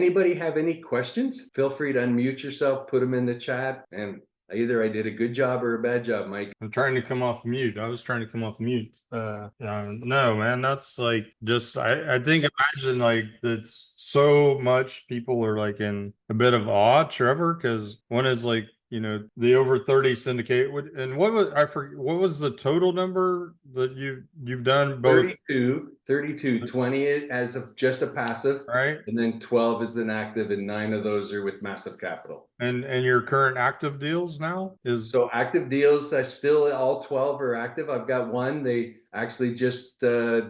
anybody have any questions? Feel free to unmute yourself, put them in the chat, and either I did a good job or a bad job, Mike. I'm trying to come off mute. I was trying to come off mute. No, man, that's like just I think imagine like that's so much people are like in a bit of awe, Trevor, because one is like the over 30 syndicate and what was I forget what was the total number that you've done both 32, 20 as of just a passive, right and then 12 is an active, and 9 of those are with massive capital. and your current active deals now is So active deals, I still all 12 are active. I've got one. They actually just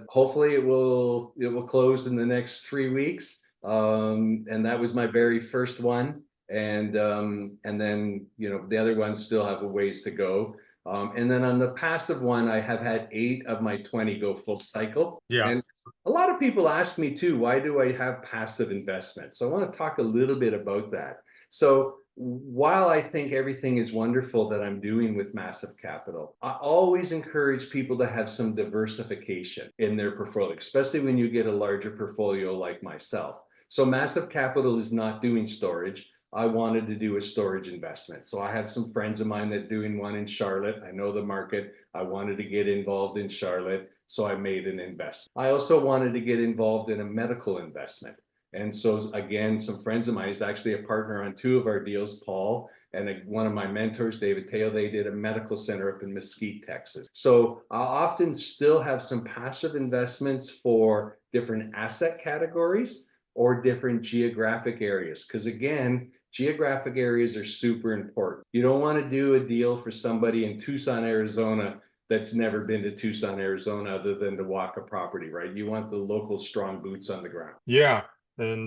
hopefully it will close in the next 3 weeks. And that was my very first one. And then the other ones still have a ways to go. And then on the passive one, I have had 8 of my 20 go full cycle. yeah. And a lot of people ask me too, why do I have passive investments? So I want to talk a little bit about that. So while I think everything is wonderful that I'm doing with massive capital, I always encourage people to have some diversification in their portfolio, especially when you get a larger portfolio like myself. So massive capital is not doing storage. I wanted to do a storage investment. So I have some friends of mine that are doing one in Charlotte. I know the market. I wanted to get involved in Charlotte. So I made an investment. I also wanted to get involved in a medical investment. And so again, some friends of mine, is actually a partner on 2 of our deals, Paul, and one of my mentors, David Teo, they did a medical center up in Mesquite, Texas. So I'll often still have some passive investments for different asset categories or different geographic areas. Because again, geographic areas are super important. You don't want to do a deal for somebody in Tucson, Arizona that's never been to Tucson, Arizona, other than to walk a property, right? You want the local strong boots on the ground. Yeah. And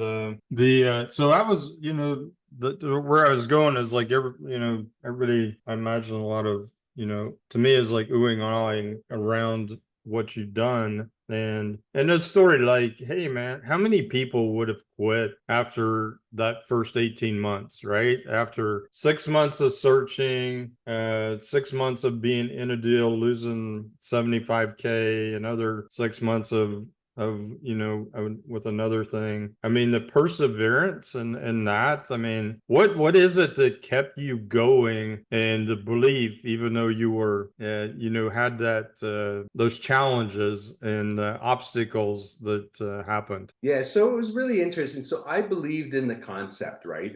so that was, where I was going is like everybody, I imagine a lot of, to me is like oohing and ahhing around what you've done. And a story like, hey man, how many people would have quit after that first 18 months, right? After 6 months of searching, 6 months of being in a deal, losing 75K, another 6 months of with another thing. I mean, the perseverance and that, I mean, what is it that kept you going and the belief, even though you were, had that, those challenges and the obstacles that happened? Yeah, so it was really interesting. So I believed in the concept, right?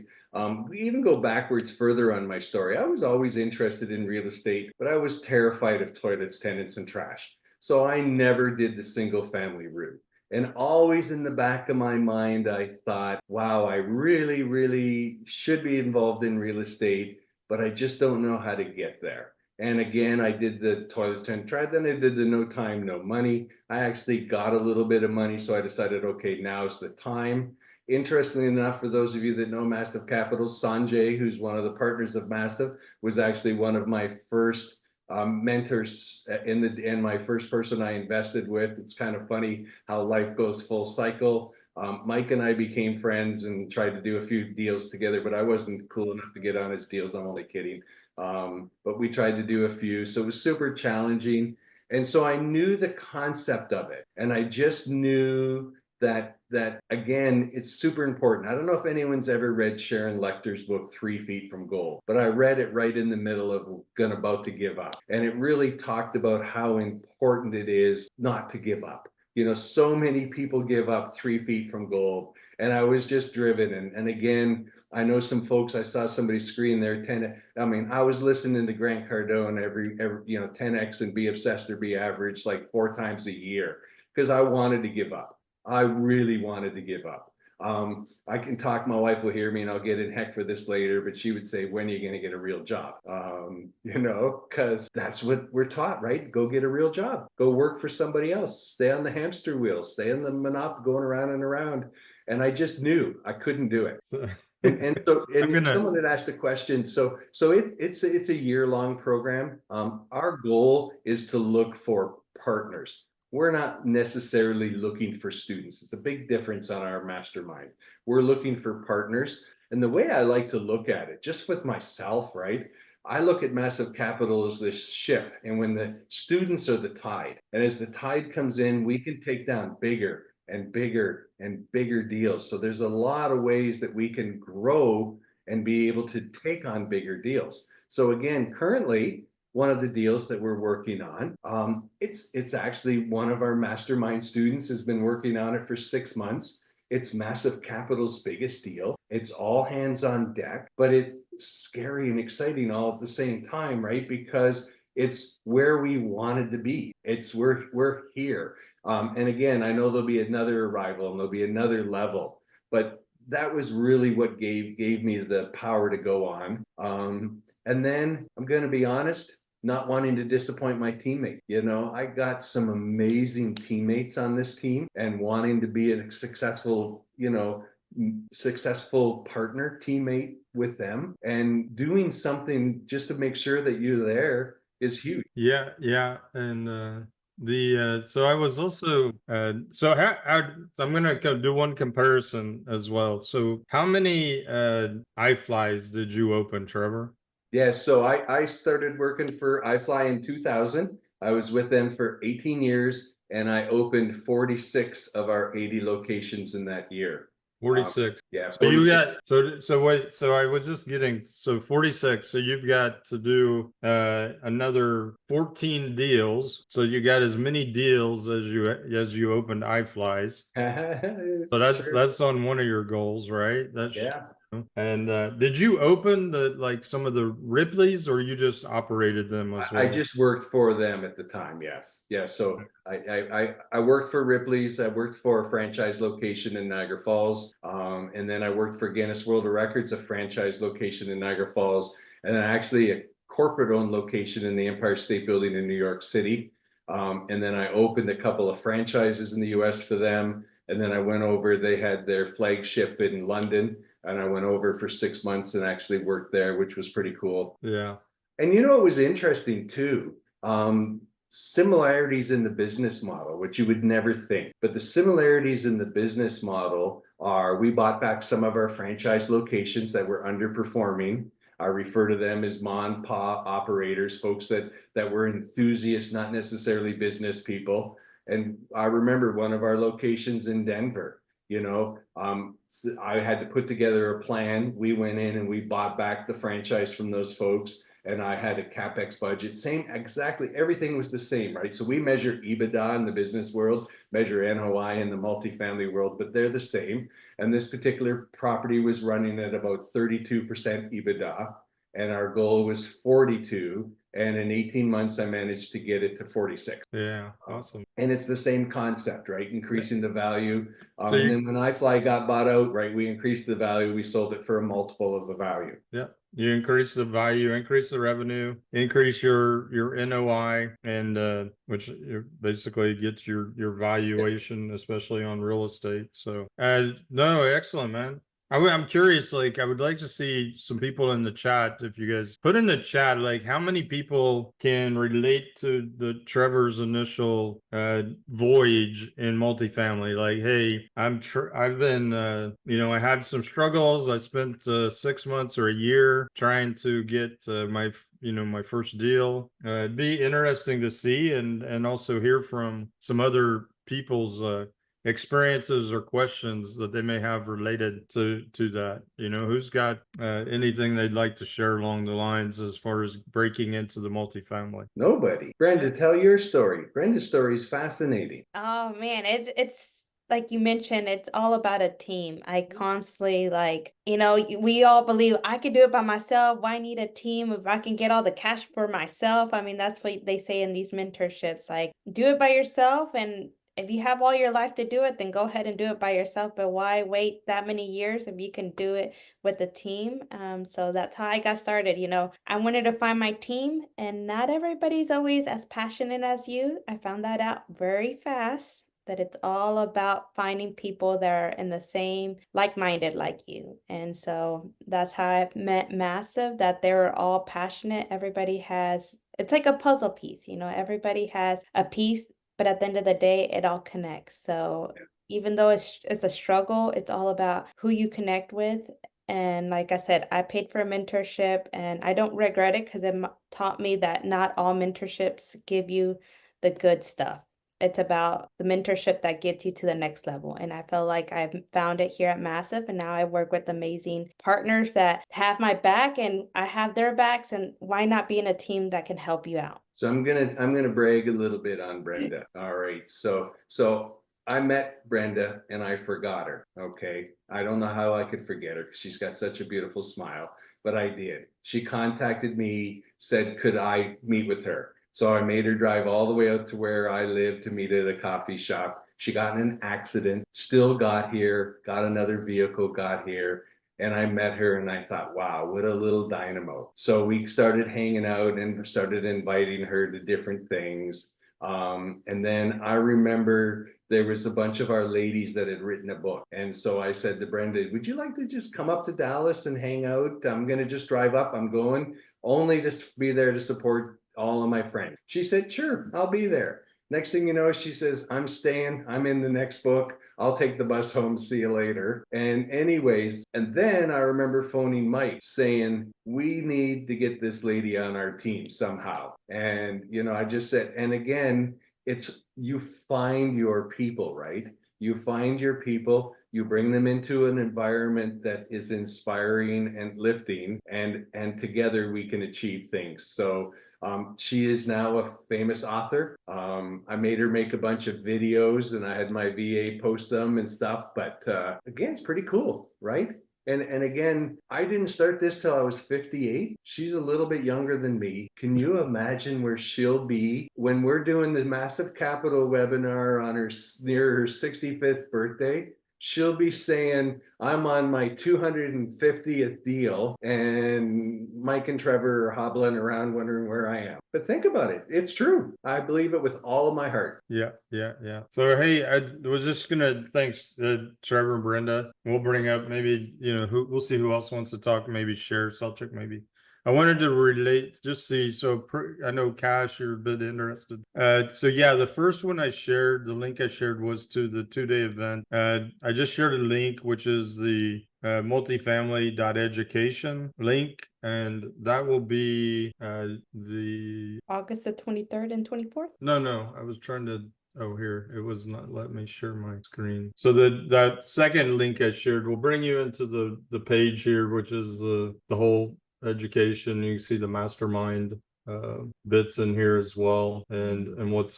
We even go backwards further on my story. I was always interested in real estate, but I was terrified of toilets, tenants, and trash. So I never did the single family route. And always in the back of my mind, I thought, wow, I really, really should be involved in real estate, but I just don't know how to get there. And again, I did the toilets, tenants, trash, then I did the no time, no money. I actually got a little bit of money, so I decided, okay, now's the time. Interestingly enough, for those of you that know Massive Capital, Sanjay, who's one of the partners of Massive, was actually one of my first mentors and my first person I invested with. It's kind of funny how life goes full cycle. Mike and I became friends and tried to do a few deals together, but I wasn't cool enough to get on his deals. I'm only kidding. But we tried to do a few, so it was super challenging. And so I knew the concept of it, and I just knew that again, it's super important. I don't know if anyone's ever read Sharon Lecter's book 3 Feet from Gold, but I read it right in the middle of about to give up, and it really talked about how important it is not to give up. So many people give up 3 feet from gold, and I was just driven. And again, I know some folks, I saw somebody screen there 10. I mean, I was listening to Grant Cardone every 10x and be obsessed or be average like 4 times a year because I wanted to give up. I really wanted to give up. I can talk, my wife will hear me and I'll get in heck for this later, but she would say, when are you going to get a real job? Because that's what we're taught, right? Go get a real job, go work for somebody else, stay on the hamster wheel, stay in the monopoly, going around and around. And I just knew I couldn't do it. So, Someone had asked a question. So it's a year-long program. Our goal is to look for partners. We're not necessarily looking for students. It's a big difference on our mastermind. We're looking for partners. And the way I like to look at it, just with myself, right? I look at Massive Capital as this ship, and when the students are the tide, and as the tide comes in, we can take down bigger and bigger deals. So there's a lot of ways that we can grow and be able to take on bigger deals. So again, currently, one of the deals that we're working on, it's actually one of our mastermind students has been working on it for 6 months. It's Massive Capital's biggest deal. It's all hands on deck, but it's scary and exciting all at the same time, right? Because it's where we wanted to be. It's we're here. And again, I know there'll be another arrival and there'll be another level, but that was really what gave me the power to go on. And then I'm going to be honest, not wanting to disappoint my teammate. You know, I got some amazing teammates on this team, and wanting to be a successful, successful partner, teammate with them, and doing something just to make sure that you're there is huge. Yeah, yeah, and so I was also so I'm gonna do one comparison as well. So how many iFlies did you open, Trevor? Yeah, so I started working for iFly in 2000. I was with them for 18 years, and I opened 46 of our 80 locations in that year. 46. Yeah, So you 46. got so wait, so I was just getting 46. So you've got to do another 14 deals. So you got as many deals as you opened iFlies. So Sure. that's on one of your goals, right? That's Yeah. and did you open the like some of the Ripley's, or you just operated them as I well? just worked for them at the time. Yes. Yeah. So I worked for Ripley's. I worked for a franchise location in Niagara Falls. And then I worked for Guinness World of Records, a franchise location in Niagara Falls, and then actually a corporate owned location in the Empire State Building in New York City. And then I opened a couple of franchises in the US for them. And then I went over, they had their flagship in London, and I went over for 6 months and actually worked there, which was pretty cool. Yeah. And you know, it was interesting too. Similarities in the business model, which you would never think. But the similarities in the business model are we bought back some of our franchise locations that were underperforming. I refer to them as mom pa operators, folks that were enthusiasts, not necessarily business people. And I remember one of our locations in Denver, I had to put together a plan. We went in and we bought back the franchise from those folks, and I had a capex budget. Same, exactly. Everything was the same, right? So we measure EBITDA in the business world, measure NOI in the multifamily world, but they're the same. And this particular property was running at about 32% EBITDA, and our goal was 42. And in 18 months, I managed to get it to 46. Yeah. Awesome. And it's the same concept, right? Yeah. Increasing the value. So And you then when iFly got bought out, right, we increased the value. We sold it for a multiple of the value. Yeah. You increase the value, increase the revenue, increase your NOI, and which basically gets your valuation, especially on real estate. So no, excellent, man. I'm curious, like I would like to see some people in the chat. If you guys put in the chat, like how many people can relate to the Trevor's initial voyage in multifamily? Like, hey, I've been I had some struggles. I spent 6 months or a year trying to get my first deal. It'd be interesting to see and also hear from some other people's experiences or questions that they may have related to that. Who's got anything they'd like to share along the lines as far as breaking into the multifamily? Nobody. Brenda, tell your story. Brenda's story is fascinating. Oh man, it's like you mentioned, it's all about a team. I constantly we all believe I could do it by myself. Why need a team if I can get all the cash for myself? I mean, that's what they say in these mentorships. Like, do it by yourself, and if you have all your life to do it, then go ahead and do it by yourself. But why wait that many years if you can do it with a team? So that's how I got started. I wanted to find my team, and not everybody's always as passionate as you. I found that out very fast. That it's all about finding people that are in the same like-minded like you. And so that's how I met Massive, that they were all passionate. Everybody has, it's like a puzzle piece, everybody has a piece, but at the end of the day, it all connects. So even though it's a struggle, it's all about who you connect with. And like I said, I paid for a mentorship, and I don't regret it because it taught me that not all mentorships give you the good stuff. it's about the mentorship that gets you to the next level. And I feel like I've found it here at Massive, and now I work with amazing partners that have my back and I have their backs, and why not be in a team that can help you out? So I'm gonna brag a little bit on Brenda. All right. So I met Brenda and I forgot her. Okay. I don't know how I could forget her because she's got such a beautiful smile, but I did. She contacted me, said, could I meet with her? So I made her drive all the way out to where I live to meet at a coffee shop. She got in an accident, still got here, got another vehicle, got here. And I met her and I thought, wow, what a little dynamo. So we started hanging out and started inviting her to different things. And then I remember there was a bunch of our ladies that had written a book. And so I said to Brenda, would you like to just come up to Dallas and hang out? I'm going to just drive up. I'm going only to be there to support all of my friends. She said, sure, I'll be there. Next thing you know, she says, I'm staying. I'm in the next book. I'll take the bus home. See you later. And anyways, and then I remember phoning Mike saying, we need to get this lady on our team somehow. And, I just said, and again, it's you find your people, right? You find your people, you bring them into an environment that is inspiring and lifting, and together we can achieve things. So she is now a famous author. I made her make a bunch of videos and I had my VA post them and stuff. But again, it's pretty cool, right? And again, I didn't start this till I was 58. She's a little bit younger than me. Can you imagine where she'll be when we're doing the Massive Capital webinar on her near her 65th birthday? She'll be saying, I'm on my 250th deal, and Mike and Trevor are hobbling around wondering where I am. But think about it. It's true. I believe it with all of my heart. Yeah. So, hey, I was just gonna thanks Trevor and Brenda. We'll bring up maybe, we'll see who else wants to talk, maybe share subject, maybe. I wanted to relate, just see. So I know Cash, you're a bit interested. So yeah, the first one I shared, the link I shared was to the 2-day event. I just shared a link, which is the multifamily.education link, and that will be the August the 23rd and 24th. No, I was trying to. Oh, here, it was not let me share my screen. So that second link I shared will bring you into the page here, which is the whole education. You can see the mastermind bits in here as well, and what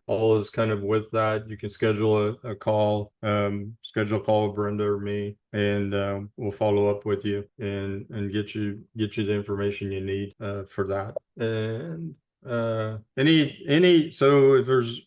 all is kind of with that. You can schedule a call, schedule a call with Brenda or me, and we'll follow up with you and get you the information you need for that. And so if there's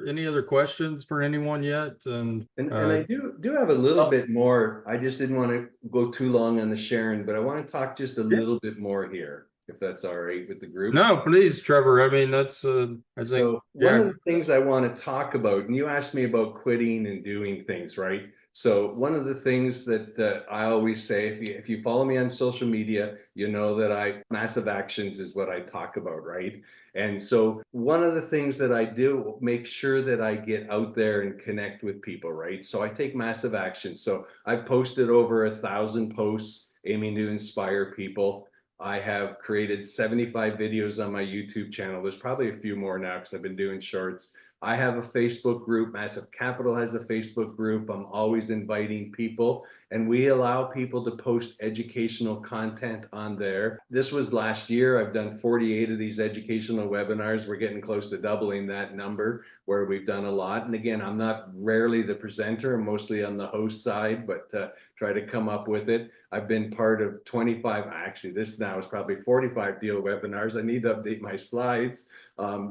any other questions for anyone yet? And I do have a little bit more. I just didn't want to go too long on the sharing, but I want to talk just a little bit more here, if that's all right with the group. No, please, Trevor. I mean, that's I think so one of the things I want to talk about, and you asked me about quitting and doing things, right? So one of the things that I always say, if you follow me on social media, you know that massive actions is what I talk about, right? And so one of the things that I do, make sure that I get out there and connect with people, right? So I take massive action. So I've posted over 1,000 posts aiming to inspire people. I have created 75 videos on my YouTube channel. There's probably a few more now because I've been doing shorts. I have a Facebook group. Massive Capital has a Facebook group. I'm always inviting people, and we allow people to post educational content on there. This was last year. I've done 48 of these educational webinars. We're getting close to doubling that number, where we've done a lot. And again, I'm not rarely the presenter. I'm mostly on the host side, but try to come up with it. I've been part of 25, actually this now is probably 45 deal webinars. I need to update my slides.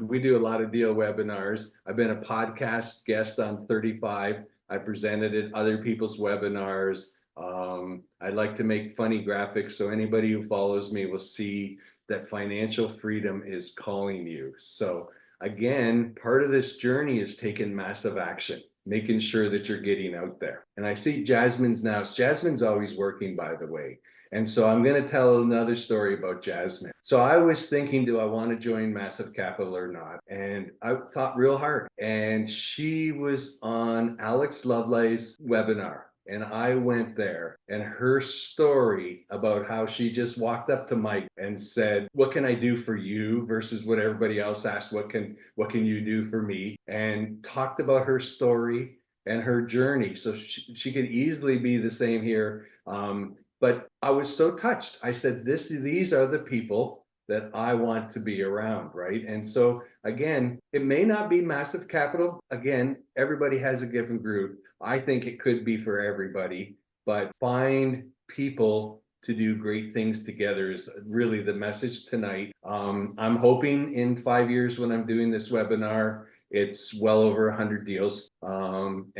We do a lot of deal webinars. I've been a podcast guest on 35. I presented at other people's webinars. I like to make funny graphics, so anybody who follows me will see that financial freedom is calling you. So again, part of this journey is taking massive action, making sure that you're getting out there. And I see Jasmine's now. Jasmine's always working, by the way. And so I'm going to tell another story about Jasmine. So I was thinking, do I want to join Massive Capital or not? And I thought real hard. And she was on Alex Lovelace's webinar. And I went there, and her story about how she just walked up to Mike and said, "What can I do for you?" versus what everybody else asked, what can you do for me? And talked about her story and her journey. So she could easily be the same here. But I was so touched. I said, these are the people that I want to be around, right? And so again, it may not be massive capital. Again, everybody has a given group. I think it could be for everybody, but find people to do great things together is really the message tonight. I'm hoping in 5 years when I'm doing this webinar, it's well over 100 deals. That's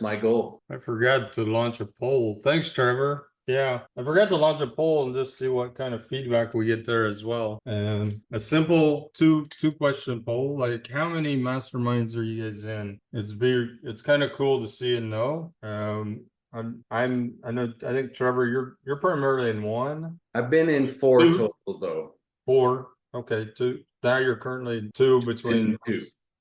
my goal. I forgot to launch a poll. Thanks, Trevor. Yeah, I forgot to launch a poll and just see what kind of feedback we get there as well. And a simple two question poll, like how many masterminds are you guys in? It's kind of cool to see and know. I think Trevor, you're primarily in one. I've been in 4 Two. total though. 4. Okay, 2. Now you're currently 2 between Two.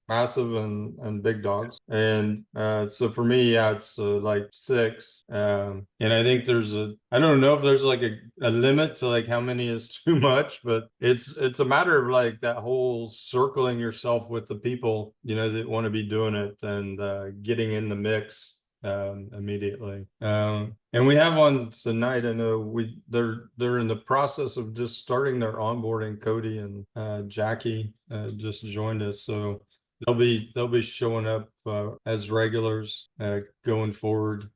massive and big dogs. And so for me, yeah, it's like 6. And I think I don't know if there's like a limit to like how many is too much, but it's a matter of like that whole circling yourself with the people, that want to be doing it and getting in the mix immediately. And we have on tonight, I know they're in the process of just starting their onboarding. Cody and Jackie just joined us, so they'll be showing up as regulars going forward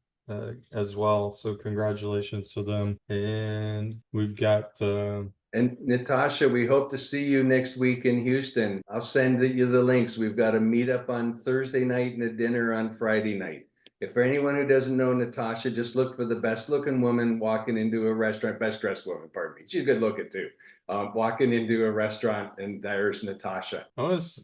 as well. So congratulations to them. And we've got and Natasha, we hope to see you next week in Houston. I'll send you the links. We've got a meetup on Thursday night and a dinner on Friday night. If for anyone who doesn't know Natasha, just look for the best looking woman walking into a restaurant, best dressed woman, pardon me. She's good looking too. Walking into a restaurant, and there's Natasha.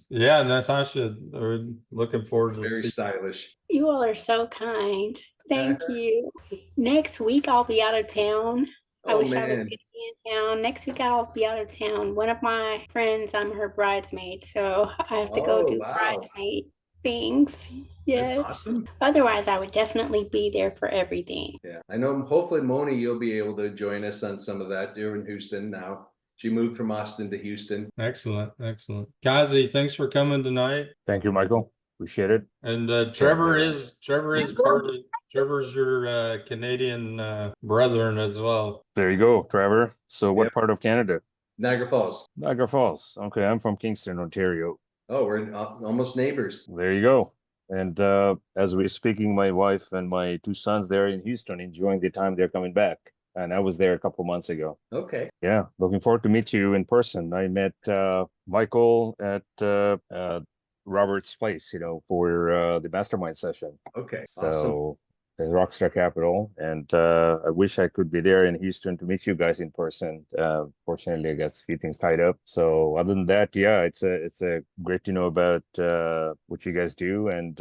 Yeah, Natasha, we're looking forward to very stylish. You all are so kind. Thank you. Next week I'll be out of town. I wish I was going to be in town. Next week I'll be out of town. One of my friends, I'm her bridesmaid, so I have to go do bridesmaid things. Yes. That's awesome. Otherwise, I would definitely be there for everything. Yeah, I know. Hopefully, Moni, you'll be able to join us on some of that. You're in Houston now. She moved from Austin to Houston. Excellent. Kazi, thanks for coming tonight. Thank you, Michael. Appreciate it. And Trevor is Trevor's your Canadian brethren as well. There you go, Trevor. So what part of Canada? Niagara Falls. Niagara Falls. Okay, I'm from Kingston, Ontario. Oh, we're almost neighbors. There you go. And as we're speaking, my wife and my 2 sons there in Houston enjoying the time they're coming back. And I was there a couple months ago. Okay. Yeah, looking forward to meet you in person. I met Michael at Robert's place, for the mastermind session. Okay. So awesome. In Rockstar Capital, and I wish I could be there in Houston to meet you guys in person. Fortunately, I got a few things tied up. So other than that, yeah, it's a great to know about what you guys do, and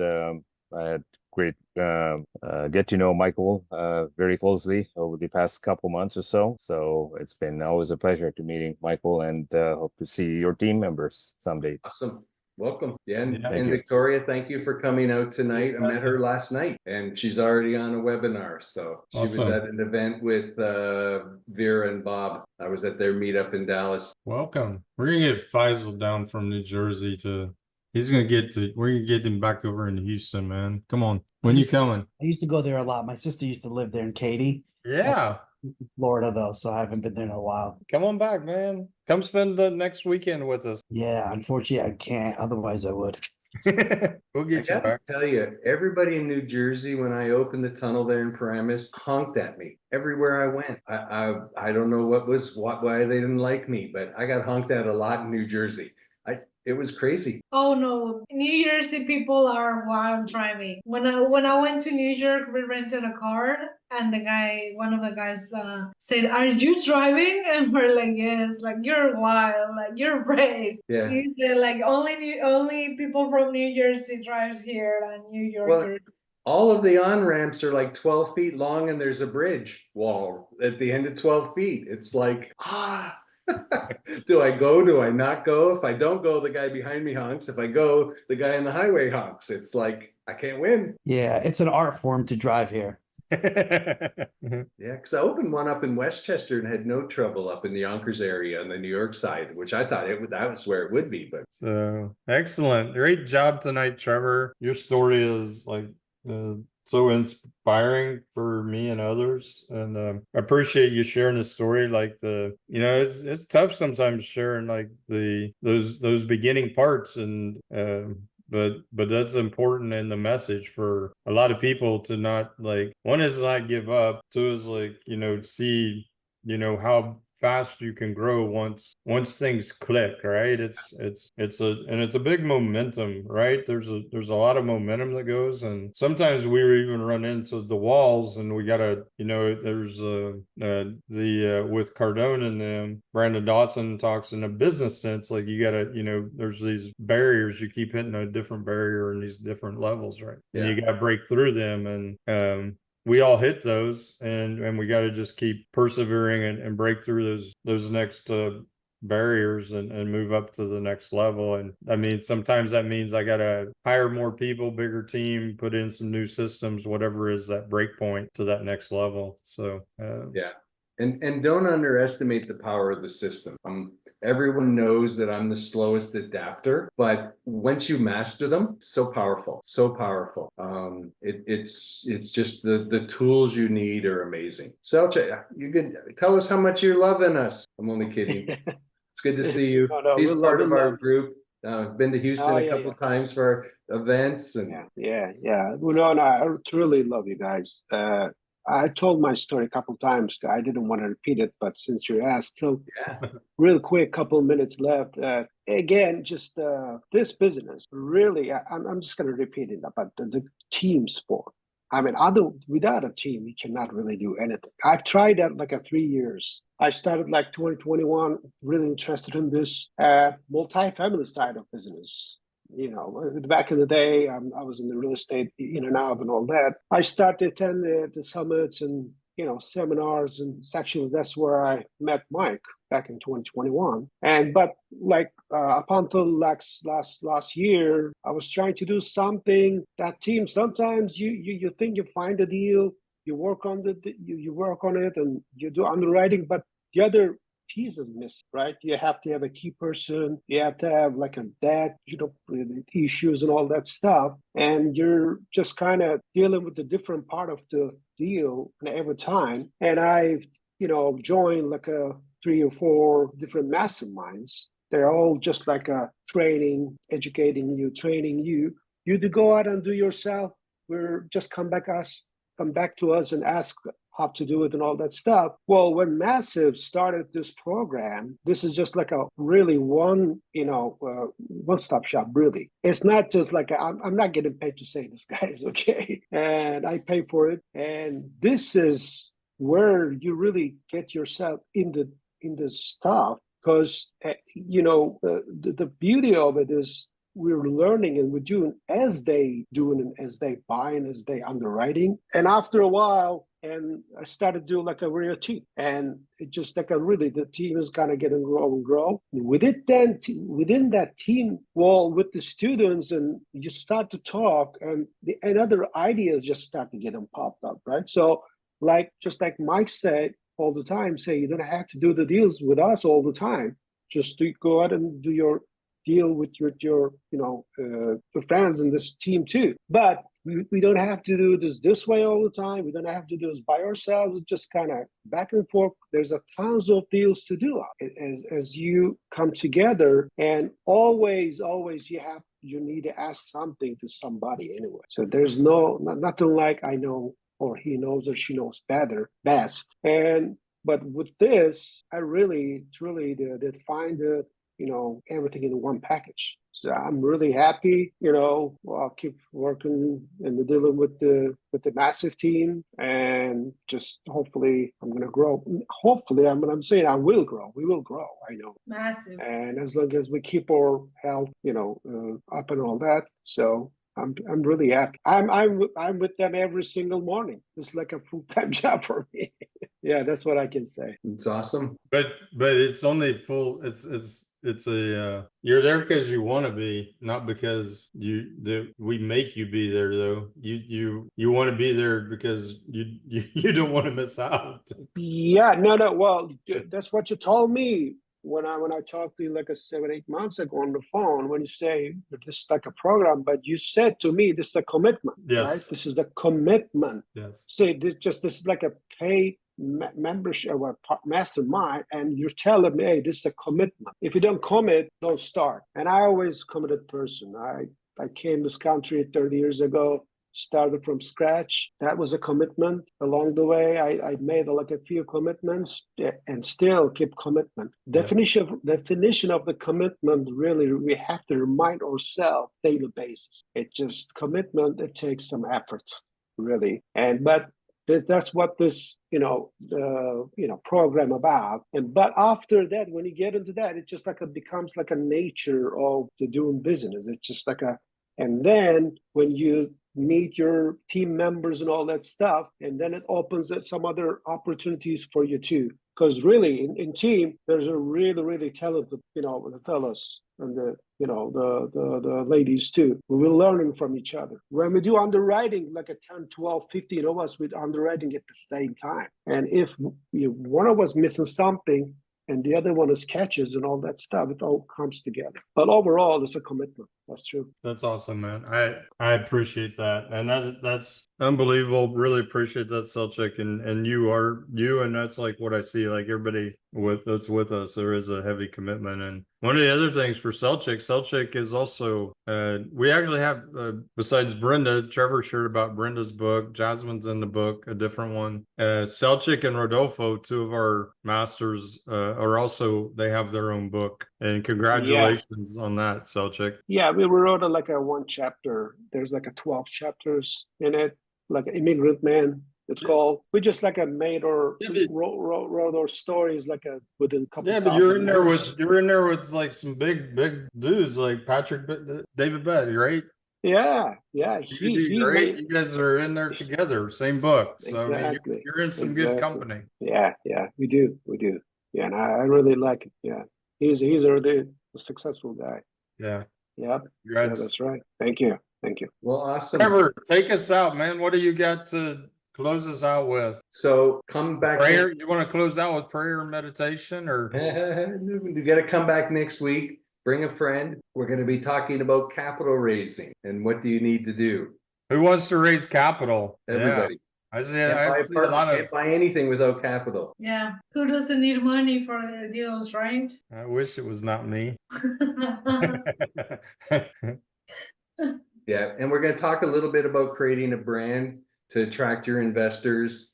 I had great get to know Michael very closely over the past couple months or so. So it's been always a pleasure to meeting Michael, and hope to see your team members someday. Awesome. Welcome. Yeah, and Victoria, thank you for coming out tonight. I met her last night, and she's already on a webinar. So she was at an event with Vera and Bob. I was at their meetup in Dallas. Welcome. We're gonna get Faisal down from New Jersey we're gonna get him back over in Houston, man. Come on. When you coming? I used to go there a lot. My sister used to live there in Katy. Yeah. Florida though, so I haven't been there in a while. Come on back, man. Come spend the next weekend with us. Yeah, unfortunately I can't. Otherwise I would. We'll get you back. Tell you, everybody in New Jersey, when I opened the tunnel there in Paramus, honked at me everywhere I went. I don't know why they didn't like me, but I got honked at a lot in New Jersey. It was crazy. Oh no, New Jersey people are wild driving. When I went to New York, we rented a car, and one of the guys said, "Are you driving?" And we're like, "Yes." Like, you're wild, like you're brave. Yeah. He said, like only people from New Jersey drives here, and New Yorkers. Well, all of the on-ramps are like 12 feet long, and there's a bridge wall at the end of 12 feet. It's like, do I go? Do I not go? If I don't go, the guy behind me honks. If I go, the guy on the highway honks. It's like, I can't win. Yeah, it's an art form to drive here. Yeah, because I opened one up in Westchester and had no trouble up in the Yonkers area on the New York side, which I thought that was where it would be. But So excellent. Great job tonight, Trevor. Your story is like so inspiring for me and others. And I appreciate you sharing the story. Like it's tough sometimes sharing like those beginning parts and but that's important in the message for a lot of people to not like, one is not give up, two is like, see, how fast you can grow once things click, right? It's a big momentum, right? There's a lot of momentum that goes, and sometimes we even run into the walls, and we gotta, there's with Cardone and them, Brandon Dawson talks in a business sense, like you gotta, there's these barriers, you keep hitting a different barrier in these different levels, right? And you gotta break through them, and we all hit those, and we got to just keep persevering and break through those next barriers and move up to the next level. And I mean, sometimes that means I got to hire more people, bigger team, put in some new systems, whatever is that break point to that next level. So yeah. And don't underestimate the power of the system. Everyone knows that I'm the slowest adapter, but once you master them, so powerful, so powerful. It's just the tools you need are amazing. Selcha, you can tell us how much you're loving us. I'm only kidding. It's good to see you. He's part of our group. Been to Houston a couple times for events and yeah. Well, no, I truly love you guys. I told my story a couple times. I didn't want to repeat it, but since you asked, so real quick, couple minutes left. Again, just this business, really, I'm just going to repeat it about the team sport. I mean, without a team, you cannot really do anything. I've tried that like 3 years. I started like 2021, really interested in this multi-family side of business. Back in the day, I was in the real estate in and out and all that. I started to attend the summits and, seminars. And actually, that's where I met Mike back in 2021. But like up until last year, I was trying to do something. That team, sometimes you think you find a deal, you work on you work on it and you do underwriting, but the other piece is missing, right? You have to have a key person. You have to have like a debt, issues and all that stuff. And you're just kind of dealing with the different part of the deal every time. And I've, joined like 3 or 4 different masterminds. They're all just like a training, educating you, training you. You to go out and do yourself. We're just come back to us and ask how to do it and all that stuff. Well, when Massive started this program, this is just like a really one-stop shop, really. It's not just like, I'm not getting paid to say this, guys, okay? And I pay for it. And this is where you really get yourself in this stuff, because, the beauty of it is we're learning and we're doing as they doing and as they buy and as they underwriting. And after a while, and I started doing like a real team, and it just like the team is kind of getting grow. Within that team, well, with the students, and you start to talk, and other ideas just start to get them popped up, right? So, just like Mike said all the time, you don't have to do the deals with us all the time. Just to go out and do your deal with your friends in this team too. But we don't have to do this way all the time. We don't have to do this by ourselves. Just kind of back and forth. There's tons of deals to do as you come together, and always you need to ask something to somebody anyway. So there's nothing like I know or he knows or she knows best. But with this, I really truly did find it, everything in one package. So I'm really happy. I'll keep working and dealing with the Massive team, and just hopefully I'm going to grow. Hopefully, I'm saying I will grow. We will grow. I know. Massive. And as long as we keep our health, up and all that. So I'm really happy. I'm with them every single morning. It's like a full-time job for me. Yeah, that's what I can say. It's awesome. But it's only full. It's a you're there because you want to be, not because we make you be there though. You want to be there because you don't want to miss out. Yeah, no. Well, that's what you told me when I talked to you like 7-8 months ago on the phone. When you say that this is like a program, but you said to me this is a commitment, right? Yes. This is the commitment. Yes. So this is like a paid membership or mastermind, and you're telling me, hey, this is a commitment. If you don't commit, don't start. And I always committed person. I came to this country 30 years ago, started from scratch. That was a commitment. Along the way, I made like a few commitments and still keep commitment. Definition of the commitment, really, we have to remind ourselves daily basis. It just commitment, it takes some effort, really. But that's what this program about. But after that, when you get into that, it just like it becomes like a nature of the doing business. It's just like and then when you meet your team members and all that stuff, and then it opens up some other opportunities for you too. Because really, in team, there's a really talented, the fellas and the ladies too. We're learning from each other. When we do underwriting, like a 10, 12, 15 of us with underwriting at the same time. And if one of us missing something, and the other one is catches and all that stuff, it all comes together. But overall, it's a commitment. That's true. That's awesome, man. I appreciate that, and that's unbelievable. Really appreciate that, Selchuk, and you, and that's like what I see. Like everybody that's with us, there is a heavy commitment. And one of the other things for Selchuk is also we actually have besides Brenda, Trevor shared about Brenda's book. Jasmine's in the book, a different one. Selchuk and Rodolfo, two of our masters, are also, they have their own book. And congratulations on that, Selchuk. Yeah, we wrote like a one chapter. There's like a 12 chapters in it, like an immigrant man. It's called. We just like made or wrote our stories like within a couple. Yeah, but you're in there with like some big dudes like Patrick, David Bett, right? Yeah. You guys are in there together, same book. So exactly. I mean, you're in some good company. Yeah, we do. Yeah, and I really like it. Yeah, he's already a successful guy. Yeah. Yep. Yeah, that's right. Thank you. Well, awesome. Trevor, take us out, man. What do you got to close us out with? So come back. Prayer. You want to close out with prayer and meditation, or you got to come back next week. Bring a friend. We're going to be talking about capital raising and what do you need to do. Who wants to raise capital? Everybody. Yeah. I see a lot of. Can't buy anything without capital. Yeah. Who doesn't need money for their deals, right? I wish it was not me. Yeah, and we're going to talk a little bit about creating a brand to attract your investors,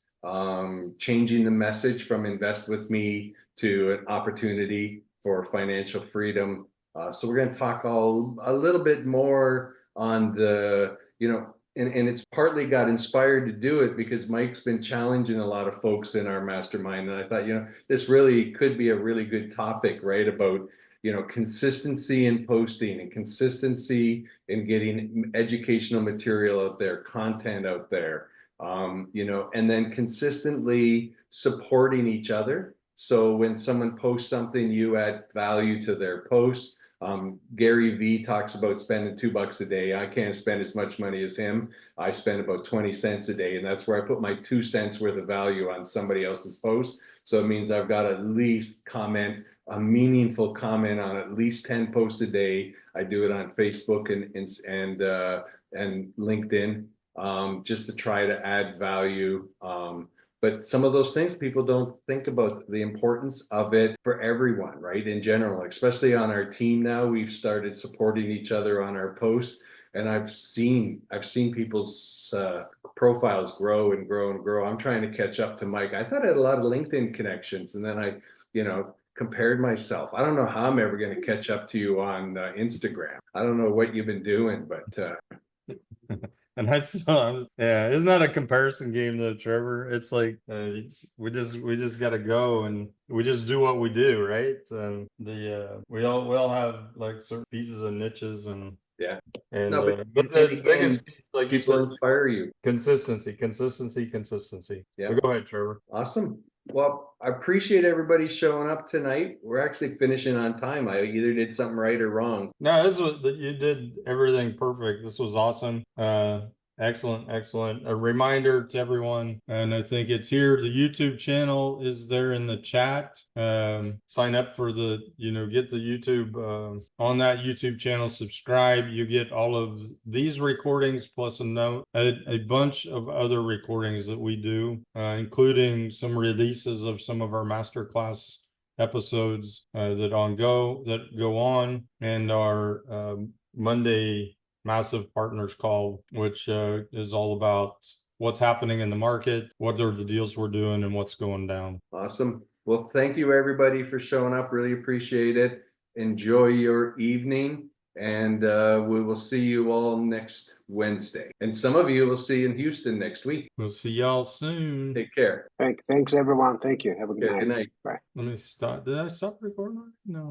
changing the message from invest with me to an opportunity for financial freedom. So we're going to talk a little bit more on the, and it's partly got inspired to do it because Mike's been challenging a lot of folks in our mastermind. And I thought, this really could be a really good topic, right? About, consistency in posting and consistency in getting educational material out there, content out there, and then consistently supporting each other. So when someone posts something, you add value to their post. Gary V talks about spending $2 a day. I can't spend as much money as him. I spend about 20 cents a day, and that's where I put my 2 cents worth of value on somebody else's post. So it means I've got to at least a meaningful comment on at least 10 posts a day. I do it on Facebook and LinkedIn, just to try to add value. But some of those things people don't think about the importance of it for everyone, right? In general, especially on our team now, we've started supporting each other on our posts, and I've seen people's profiles grow and grow and grow. I'm trying to catch up to Mike. I thought I had a lot of LinkedIn connections, and then I, compared myself. I don't know how I'm ever going to catch up to you on Instagram. I don't know what you've been doing, but. And I still, isn't that a comparison game though, Trevor? It's like we just got to go and we just do what we do, right? We all have like certain pieces and niches and but the biggest piece, like you said, inspire you. Consistency. Yeah, go ahead, Trevor. Awesome. Well, I appreciate everybody showing up tonight. We're actually finishing on time. I either did something right or wrong. No, this was you did everything perfect. This was awesome. Excellent. A reminder to everyone, and I think it's here. The YouTube channel is there in the chat. Sign up for the, get the YouTube on that YouTube channel. Subscribe. You get all of these recordings plus a bunch of other recordings that we do, including some releases of some of our masterclass episodes that go on, and our Monday massive partners call, which is all about what's happening in the market, what are the deals we're doing, and what's going down. Awesome. Well, thank you everybody for showing up. Really appreciate it. Enjoy your evening, and we will see you all next Wednesday. And some of you will see in Houston next week. We'll see y'all soon. Take care. Thanks everyone. Thank you. Have a good Okay, night. good night. Bye. Let me stop. Did I stop recording? No.